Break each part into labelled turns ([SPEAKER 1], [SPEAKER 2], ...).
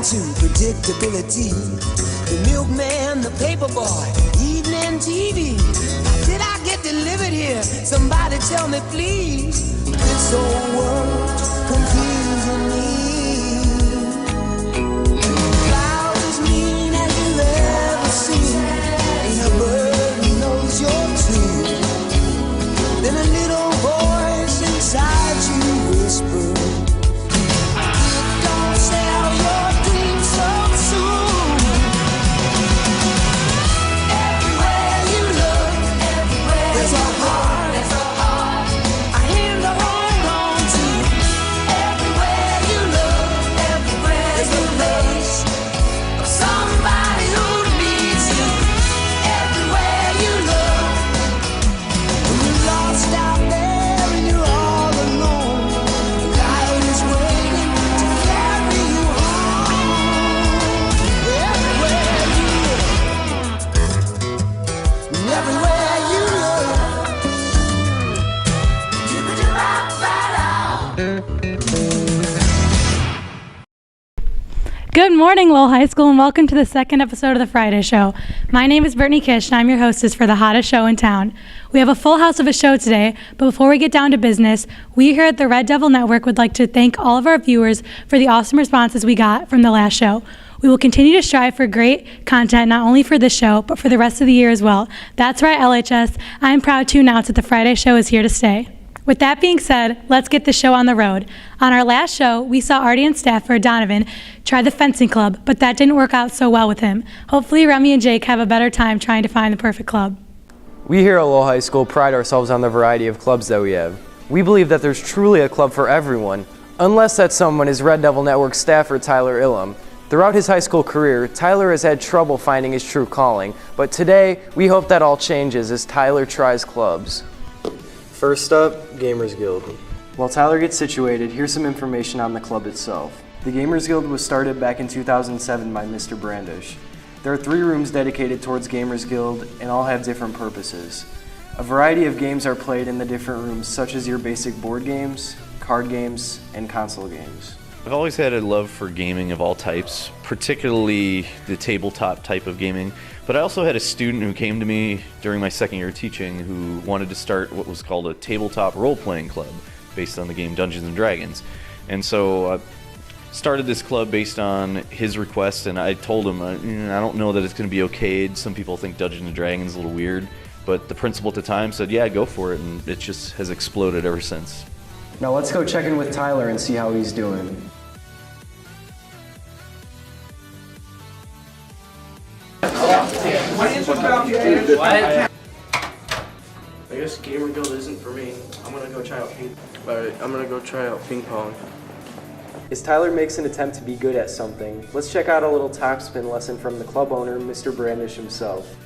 [SPEAKER 1] to predictability. The milkman, the paper boy, evening TV. Did I get delivered here? Somebody tell me please. This whole world confusing me. Clouds as mean as you've ever seen. And a bird knows you're true. Then a little voice inside you whispers, don't sell your dreams so soon. Everywhere you look, there's a heart, a hand to hold on to. Everywhere you look, there's a place of somebody who needs you. Everywhere you look, when you're lost out there and you're all alone, God is waiting to carry you home. Everywhere you look, everywhere you look,
[SPEAKER 2] Good morning, Lowell High School, and welcome to the second episode of The Friday Show. My name is Brittany Kish, and I'm your hostess for the hottest show in town. We have a full house of a show today, but before we get down to business, we here at the Red Devil Network would like to thank all of our viewers for the awesome responses we got from the last show. We will continue to strive for great content, not only for this show, but for the rest of the year as well. That's right, LHS. I'm proud to announce that the Friday Show is here to stay. With that being said, let's get the show on the road. On our last show, we saw RDN staffer Donovan try the fencing club, but that didn't work out so well with him. Hopefully, Remy and Jake have a better time trying to find the perfect club.
[SPEAKER 3] We here at Lowell High School pride ourselves on the variety of clubs that we have. We believe that there's truly a club for everyone, unless that someone is Red Devil Network staffer Tyler Illum. Throughout his high school career, Tyler has had trouble finding his true calling, but today, we hope that all changes as Tyler tries clubs. First up, Gamers Guild. While Tyler gets situated, here's some information on the club itself. The Gamers Guild was started back in 2007 by Mr. Brandish. There are 3 rooms dedicated towards Gamers Guild and all have different purposes. A variety of games are played in the different rooms, such as your basic board games, card games, and console games.
[SPEAKER 4] I've always had a love for gaming of all types, particularly the tabletop type of gaming. But I also had a student who came to me during my second year teaching who wanted to start what was called a tabletop role-playing club based on the game Dungeons & Dragons. And so I started this club based on his request, and I told him, I don't know that it's going to be okayed. Some people think Dungeons & Dragons is a little weird, but the principal at the time said, yeah, go for it, and it just has exploded ever since.
[SPEAKER 3] Now let's go check in with Tyler and see how he's doing.
[SPEAKER 5] What? I guess Gamer Guild isn't for me. I'm gonna go try out ping pong.
[SPEAKER 3] As Tyler makes an attempt to be good at something, let's check out a little topspin lesson from the club owner, Mr. Brandish himself.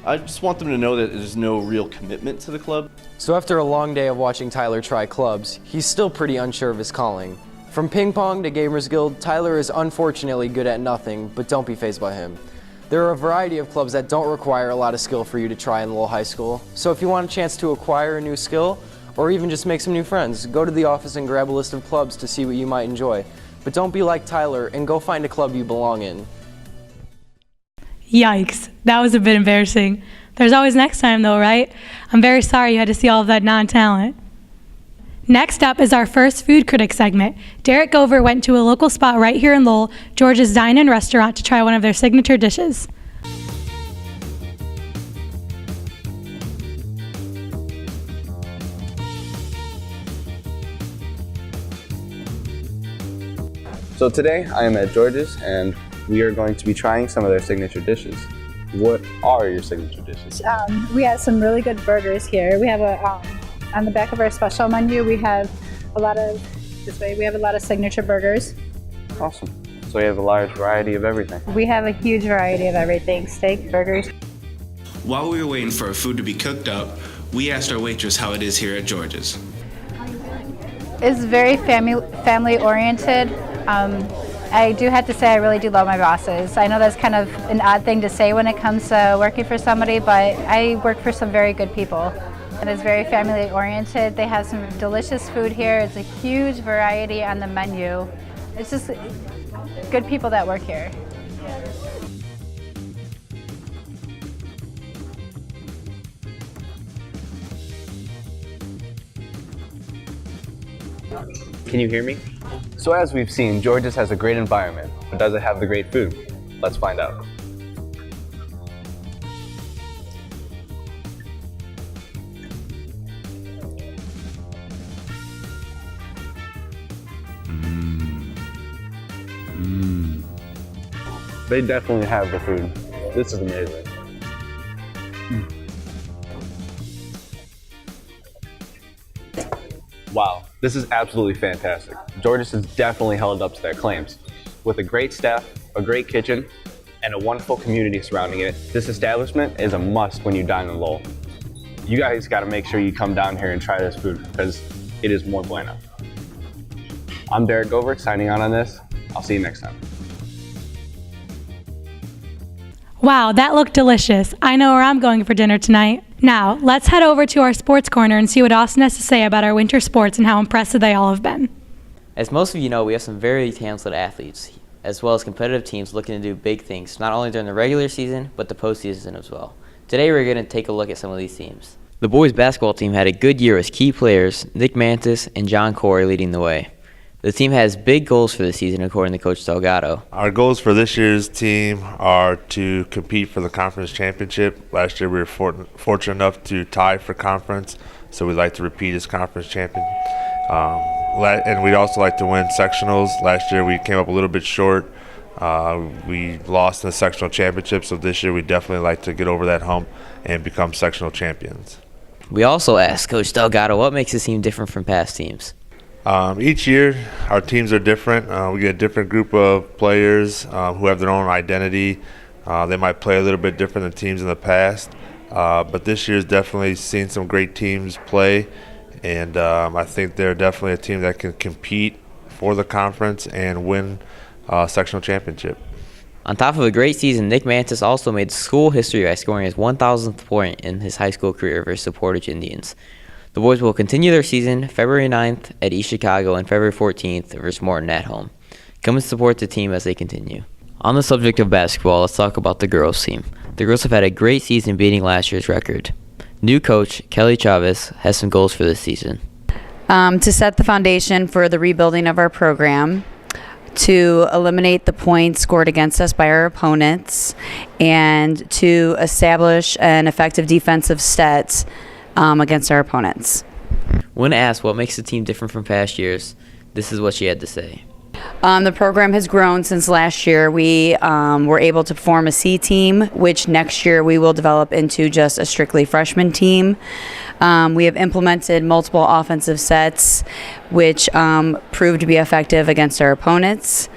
[SPEAKER 4] I just want them to know that there's no real commitment to the club.
[SPEAKER 3] So after a long day of watching Tyler try clubs, he's still pretty unsure of his calling. From ping pong to Gamers Guild, Tyler is unfortunately good at nothing, but don't be fazed by him. There are a variety of clubs that don't require a lot of skill for you to try in Lowell High School, so if you want a chance to acquire a new skill, or even just make some new friends, go to the office and grab a list of clubs to see what you might enjoy. But don't be like Tyler and go find a club you belong in.
[SPEAKER 2] Yikes, that was a bit embarrassing. There's always next time though, right? I'm very sorry you had to see all of that non-talent. Next up is our first food critic segment. Derek Govert went to a local spot right here in Lowell, George's Dine-In restaurant, to try one of their signature dishes.
[SPEAKER 6] So today I am at George's and we are going to be trying some of their signature dishes. What are your signature dishes?
[SPEAKER 7] We have some really good burgers here. We have on the back of our special menu, we have a lot of signature burgers.
[SPEAKER 6] Awesome. So you have a large variety of everything.
[SPEAKER 7] We have a huge variety of everything, steak, burgers.
[SPEAKER 8] While we were waiting for our food to be cooked up, we asked our waitress how it is here at George's.
[SPEAKER 7] It's very family oriented. I do have to say I really do love my bosses. I know that's kind of an odd thing to say when it comes to working for somebody, but I work for some very good people. And it's very family oriented. They have some delicious food here. It's a huge variety on the menu. It's just good people that work here.
[SPEAKER 6] Can you hear me? So as we've seen, Georges has a great environment, but does it have the great food? Let's find out. They definitely have the food. This is amazing. Wow, this is absolutely fantastic. Georges has definitely held up to their claims. With a great staff, a great kitchen, and a wonderful community surrounding it, this establishment is a must when you dine in Lowell. You guys gotta make sure you come down here and try this food because it is muy bueno. I'm Govert signing out on this. I'll see you next time.
[SPEAKER 2] Wow, that looked delicious. I know where I'm going for dinner tonight. Now, let's head over to our sports corner and see what Austin has to say about our winter sports and how impressive they all have been.
[SPEAKER 9] As most of you know, we have some very talented athletes, as well as competitive teams looking to do big things, not only during the regular season, but the postseason as well. Today, we're going to take a look at some of these teams. The boys basketball team had a good year with key players Nick Mantis and John Corey leading the way. The team has big goals for the season, according to Coach Delgado.
[SPEAKER 10] Our goals for this year's team are to compete for the conference championship. Last year we were fortunate enough to tie for conference, so we'd like to repeat as conference champion. And we'd also like to win sectionals. Last year we came up a little bit short. We lost in the sectional championship, so this year we definitely like to get over that hump and become sectional champions.
[SPEAKER 9] We also asked Coach Delgado what makes this team different from past teams.
[SPEAKER 10] Each year, our teams are different. We get a different group of players who have their own identity. They might play a little bit different than teams in the past, but this year's definitely seen some great teams play, and I think they're definitely a team that can compete for the conference and win sectional championship.
[SPEAKER 9] On top of a great season, Nick Mantis also made school history by scoring his 1,000th point in his high school career versus the Portage Indians. The boys will continue their season February 9th at East Chicago and February 14th versus Morton at home. Come and support the team as they continue. On the subject of basketball, let's talk about the girls team. The girls have had a great season beating last year's record. New coach Kelly Chavez has some goals for this season.
[SPEAKER 11] To set the foundation for the rebuilding of our program, to eliminate the points scored against us by our opponents, and to establish an effective defensive set against our opponents.
[SPEAKER 9] When asked what makes the team different from past years, this is what she had to say.
[SPEAKER 11] The program has grown since last year. We were able to form a C team, which next year we will develop into just a strictly freshman team. We have implemented multiple offensive sets, which proved to be effective against our opponents.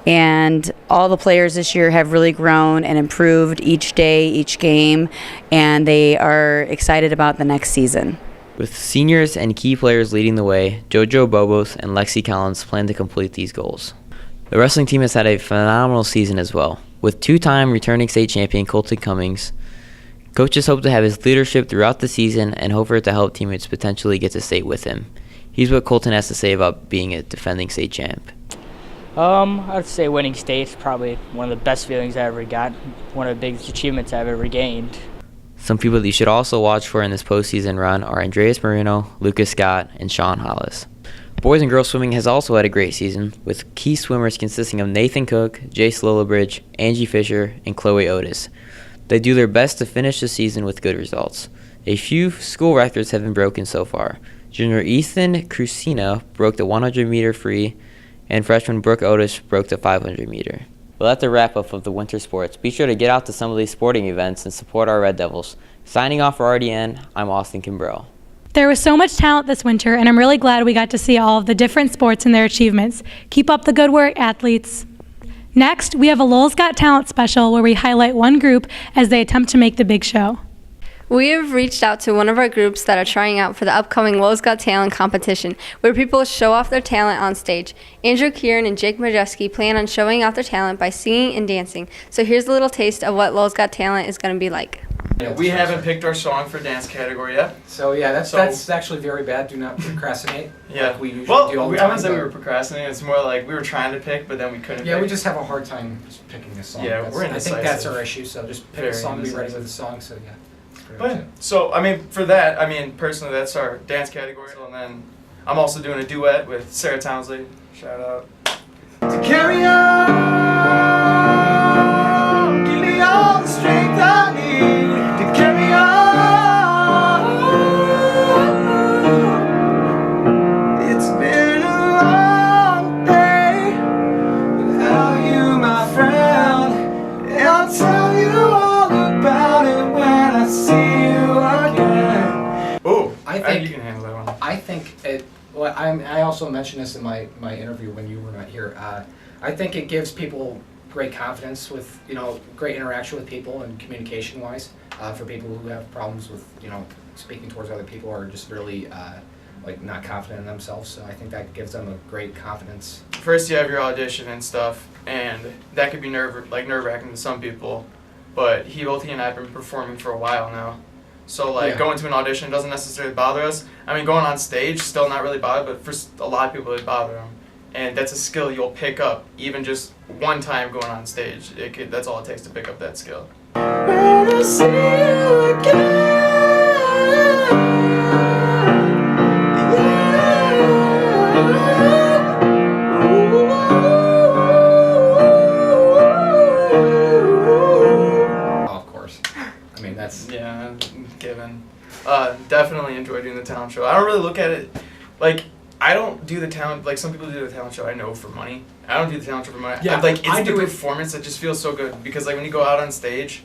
[SPEAKER 11] And all the players this year have really grown and improved each day, each game, and they are excited about the next season.
[SPEAKER 9] With seniors and key players leading the way, JoJo Bobos and Lexi Collins plan to complete these goals. The wrestling team has had a phenomenal season as well. With two-time returning state champion Colton Cummings, coaches hope to have his leadership throughout the season and hope for it to help teammates potentially get to state with him. Here's what Colton has to say about being a defending state champ.
[SPEAKER 12] I'd say winning state's probably one of the best feelings I ever got, one of the biggest achievements I've ever gained.
[SPEAKER 9] Some people that you should also watch for in this postseason run are Andreas Marino, Lucas Scott, and Sean Hollis. Boys and girls swimming has also had a great season, with key swimmers consisting of Nathan Cook, Jace Lillibridge, Angie Fisher, and Chloe Otis. They do their best to finish the season with good results. A few school records have been broken so far. Junior Ethan Crusina broke the 100-meter free, and freshman Brooke Otis broke the 500-meter. Well, that's the wrap-up of the winter sports. Be sure to get out to some of these sporting events and support our Red Devils. Signing off for RDN, I'm Austin Kimbrell.
[SPEAKER 2] There was so much talent this winter, and I'm really glad we got to see all of the different sports and their achievements. Keep up the good work, athletes. Next, we have a Lowell's Got Talent special where we highlight one group as they attempt to make the big show.
[SPEAKER 13] We have reached out to one of our groups that are trying out for the upcoming Lowell's Got Talent competition, where people show off their talent on stage. Andrew Kieran and Jake Majeski plan on showing off their talent by singing and dancing. So here's a little taste of what Lowell's Got Talent is going to be like.
[SPEAKER 14] We haven't picked our song for dance category yet.
[SPEAKER 15] So yeah, that's actually very bad. Do not procrastinate.
[SPEAKER 14] Yeah.
[SPEAKER 15] Like we usually do all the time.
[SPEAKER 14] I wouldn't say we were procrastinating. It's more like we were trying to pick, but then we couldn't.
[SPEAKER 15] Yeah,
[SPEAKER 14] pick.
[SPEAKER 15] we just have a hard time just picking a song.
[SPEAKER 14] Yeah, we're indecisive.
[SPEAKER 15] I think that's our issue. So just pick a song, be ready with the song. So yeah.
[SPEAKER 14] But so I mean, for that, I mean personally, that's our dance category. And then I'm also doing a duet with Sarah Townsley. Shout out.
[SPEAKER 1] To carry on, give me all the strength I need to carry on. It's been a long day without you, my friend, and I'll tell you all about it when I see you again.
[SPEAKER 14] Oh,
[SPEAKER 15] I think
[SPEAKER 14] you can handle that one.
[SPEAKER 15] I think it. Well, I also mentioned this in my interview when you were not here. I think it gives people great confidence with, great interaction with people and communication wise, for people who have problems with, speaking towards other people or just really not confident in themselves. So I think that gives them a great confidence.
[SPEAKER 14] First you have your audition and stuff, and that could be nerve-wracking to some people, but both he and I have been performing for a while now. So going to an audition doesn't necessarily bother us. I mean, going on stage, still not really bothered, but for a lot of people it bother them. And that's a skill you'll pick up, even just one time going on stage. That's all it takes to pick up that skill.
[SPEAKER 1] When I see you
[SPEAKER 15] Of course. I mean, that's...
[SPEAKER 14] Yeah, given. Definitely enjoy doing the talent show. I don't really look at it, I don't do the talent, some people do the talent show I know for money. I don't do the talent show for money.
[SPEAKER 15] Yeah,
[SPEAKER 14] it's
[SPEAKER 15] I
[SPEAKER 14] the
[SPEAKER 15] do it-
[SPEAKER 14] performance that just feels so good, because when you go out on stage,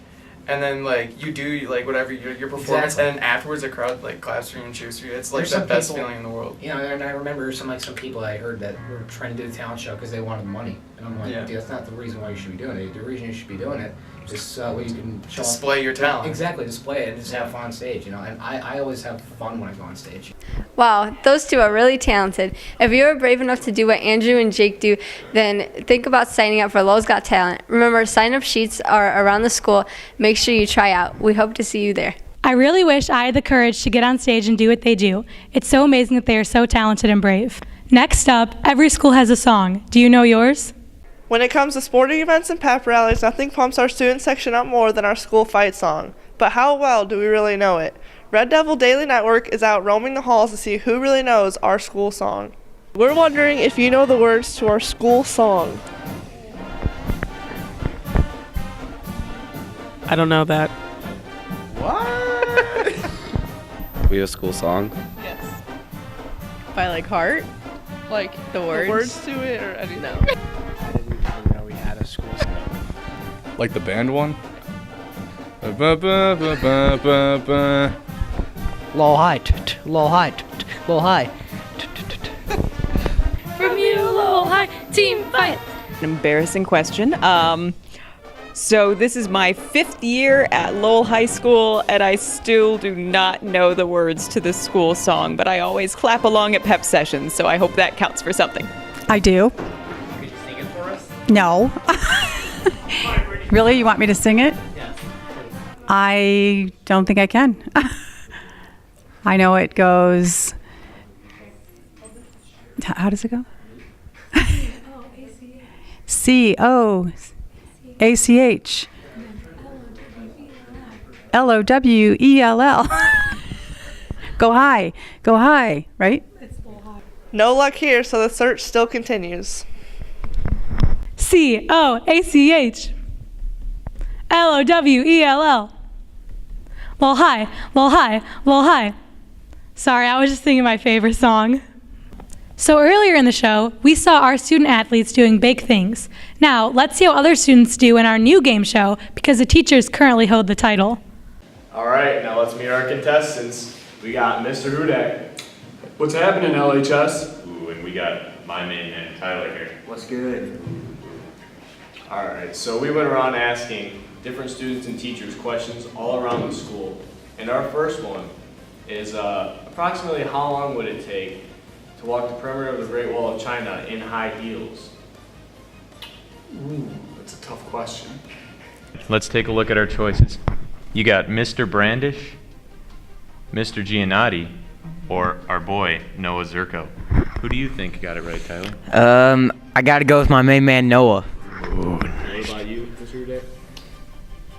[SPEAKER 14] and then you do whatever your performance,
[SPEAKER 15] Exactly.
[SPEAKER 14] and then afterwards the crowd claps for you and cheers for you. It's
[SPEAKER 15] There's
[SPEAKER 14] the
[SPEAKER 15] some
[SPEAKER 14] best
[SPEAKER 15] people-
[SPEAKER 14] feeling in the world.
[SPEAKER 15] And I remember some people I heard that were trying to do the talent show because they wanted money. And I'm like,
[SPEAKER 14] Yeah.
[SPEAKER 15] dude, that's not the reason why you should be doing it. The reason you should be doing it is so you can show
[SPEAKER 14] Display your talent.
[SPEAKER 15] Exactly, display it and just have fun on stage, And I always have fun when I go on stage.
[SPEAKER 13] Wow, those two are really talented. If you are brave enough to do what Andrew and Jake do, then think about signing up for Lowell's Got Talent. Remember, sign-up sheets are around the school. Make sure you try out. We hope to see you there.
[SPEAKER 2] I really wish I had the courage to get on stage and do what they do. It's so amazing that they are so talented and brave. Next up, every school has a song. Do you know yours?
[SPEAKER 16] When it comes to sporting events and pep rallies, nothing pumps our student section up more than our school fight song. But how well do we really know it? Red Devil Daily Network is out roaming the halls to see who really knows our school song. We're wondering if you know the words to our school song.
[SPEAKER 17] I don't know that.
[SPEAKER 18] What? We have a school song?
[SPEAKER 16] Yes.
[SPEAKER 19] By heart? The words?
[SPEAKER 16] The words to it or anything? No.
[SPEAKER 20] I didn't even know we had a school song.
[SPEAKER 21] Like the band one? Ba-ba-ba-ba-ba-ba.
[SPEAKER 20] Low high, low high, low high.
[SPEAKER 2] From you, Lowell High, team fight.
[SPEAKER 19] An embarrassing question. So this is my 5th year at Lowell High School, and I still do not know the words to the school song, but I always clap along at pep sessions, so I hope that counts for something.
[SPEAKER 22] I do.
[SPEAKER 1] Could you sing it for us?
[SPEAKER 22] No. Really? You want me to sing it?
[SPEAKER 1] Yes.
[SPEAKER 22] I don't think I can. I know it goes... How does it go? C-O-A-C-H. L-O-W-E-L-L. Go high, right?
[SPEAKER 16] No luck here, so the search still continues.
[SPEAKER 2] C-O-A-C-H. L-O-W-E-L-L. Lowell High, Lowell High, Lowell High. Sorry, I was just singing my favorite song. So earlier in the show, we saw our student athletes doing big things. Now, let's see how other students do in our new game show, because the teachers currently hold the title.
[SPEAKER 23] All right, now let's meet our contestants. We got Mr. Hudak.
[SPEAKER 24] What's happening, LHS?
[SPEAKER 23] Ooh, and we got my main man, Tyler, here.
[SPEAKER 24] What's good?
[SPEAKER 23] All right, so we went around asking different students and teachers questions all around the school. And our first one is approximately how long would it take to walk the perimeter of the Great Wall of China in high heels?
[SPEAKER 24] Ooh, that's a tough question.
[SPEAKER 4] Let's take a look at our choices.
[SPEAKER 3] You got Mr. Brandish, Mr. Giannotti, or our boy, Noah Zerko. Who do you think got it right, Tyler?
[SPEAKER 9] I gotta go with my main man, Noah.
[SPEAKER 23] What about you, Mr. Day?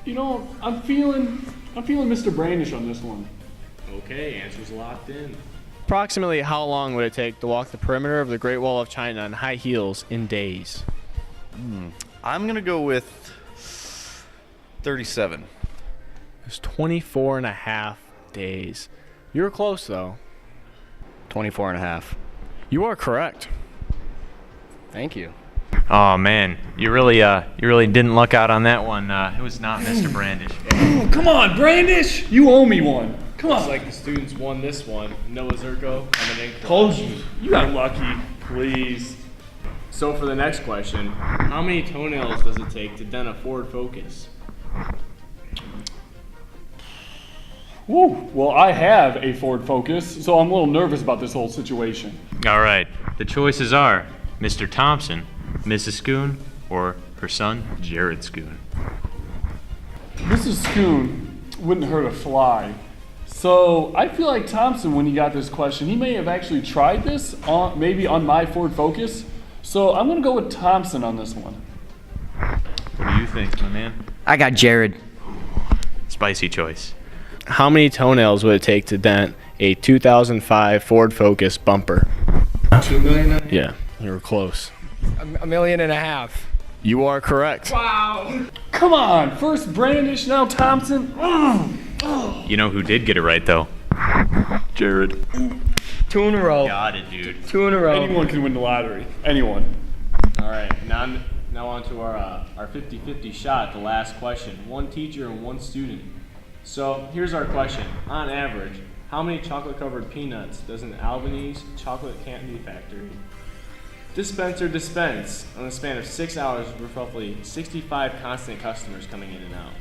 [SPEAKER 24] You know, I'm feeling Mr. Brandish on this one.
[SPEAKER 23] Okay, answer's locked in. Approximately how long would it take to walk the perimeter of the Great Wall of China on high heels in days?
[SPEAKER 4] I'm going to go with 37.
[SPEAKER 23] It's 24 and a half days. You were close, though.
[SPEAKER 18] 24 and a half.
[SPEAKER 23] You are correct.
[SPEAKER 18] Thank you.
[SPEAKER 3] Oh man, you really didn't luck out on that one. It was not Mr. Brandish.
[SPEAKER 24] Oh, come on, Brandish! You owe me one. Come on.
[SPEAKER 23] Looks like the students won this one. Noah Zerko coming in.
[SPEAKER 24] Told you. You got lucky. Please.
[SPEAKER 23] So for the next question, how many toenails does it take to dent a Ford Focus?
[SPEAKER 24] Woo. Well, I have a Ford Focus, so I'm a little nervous about this whole situation.
[SPEAKER 3] All right, the choices are Mr. Thompson, Mrs. Schoon, or her son, Jared Schoon.
[SPEAKER 24] Mrs. Schoon wouldn't hurt a fly. So I feel like Thompson, when he got this question, he may have actually tried this maybe on my Ford Focus. So I'm going to go with Thompson on this one.
[SPEAKER 3] What do you think, my man?
[SPEAKER 9] I got Jared.
[SPEAKER 3] Spicy choice.
[SPEAKER 23] How many toenails would it take to dent a 2005 Ford Focus bumper?
[SPEAKER 24] 2 million?
[SPEAKER 23] Yeah, you were close.
[SPEAKER 20] $1.5 million.
[SPEAKER 23] You are correct.
[SPEAKER 24] Wow. Come on. First Brandish, now Thompson.
[SPEAKER 3] You know who did get it right, though? Jared.
[SPEAKER 20] 2 in a row.
[SPEAKER 3] Got it, dude.
[SPEAKER 20] 2 in a row.
[SPEAKER 24] Anyone can win the lottery. Anyone.
[SPEAKER 23] All right, now on to our 50-50 shot, the last question. One teacher and one student. So here's our question. On average, how many chocolate-covered peanuts does an Albanese chocolate candy factory dispense on the span of 6 hours with roughly 65 constant customers coming in and out?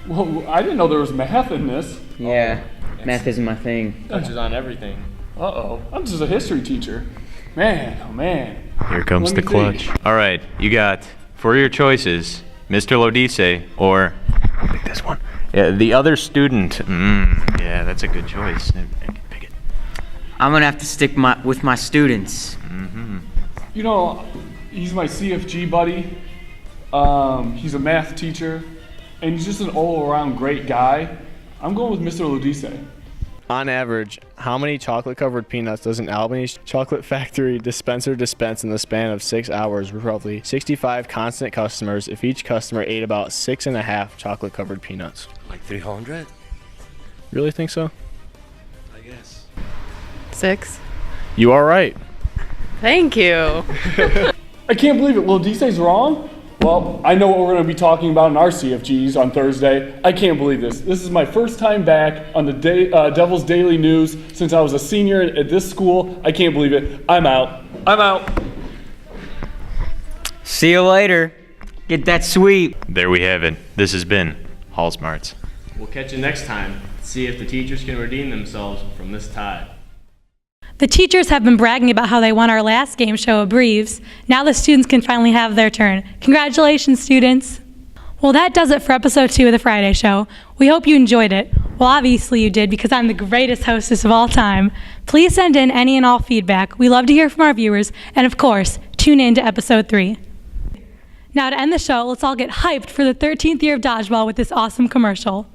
[SPEAKER 24] Well, I didn't know there was math in this.
[SPEAKER 9] Yeah, math isn't my thing.
[SPEAKER 23] Touches on everything.
[SPEAKER 24] Uh-oh. I'm just a history teacher. Man, oh man.
[SPEAKER 3] Here comes the
[SPEAKER 24] Let me
[SPEAKER 3] clutch.
[SPEAKER 24] think.
[SPEAKER 3] All right, you got, for your choices, Mr. Lodice or, I'll pick this one. Yeah, the other student. Yeah, that's a good choice. Pick it.
[SPEAKER 9] I'm gonna have to stick with my students.
[SPEAKER 24] You know, he's my CFG buddy. He's a math teacher. And he's just an all-around great guy. I'm going with Mr. Lodice.
[SPEAKER 23] On average, how many chocolate-covered peanuts does an Albanese chocolate factory dispenser dispense in the span of 6 hours with roughly 65 constant customers if each customer ate about 6.5 chocolate-covered peanuts?
[SPEAKER 18] Like 300?
[SPEAKER 23] Really think so?
[SPEAKER 18] I guess.
[SPEAKER 5] 6.
[SPEAKER 23] You are right.
[SPEAKER 5] Thank you.
[SPEAKER 24] I can't believe it. Lodice's wrong? Well, I know what we're going to be talking about in our CFGs on Thursday. I can't believe this. This is my first time back on the Devil's Daily News since I was a senior at this school. I can't believe it. I'm out.
[SPEAKER 9] See you later. Get that sweep.
[SPEAKER 3] There we have it. This has been Hall Smarts.
[SPEAKER 23] We'll catch you next time. See if the teachers can redeem themselves from this tie.
[SPEAKER 2] The teachers have been bragging about how they won our last game show of Breves. Now the students can finally have their turn. Congratulations, students. Well, that does it for episode 2 of the Friday Show. We hope you enjoyed it. Well, obviously you did, because I'm the greatest hostess of all time. Please send in any and all feedback. We love to hear from our viewers. And of course, tune in to episode 3. Now to end the show, let's all get hyped for the 13th year of dodgeball with this awesome commercial.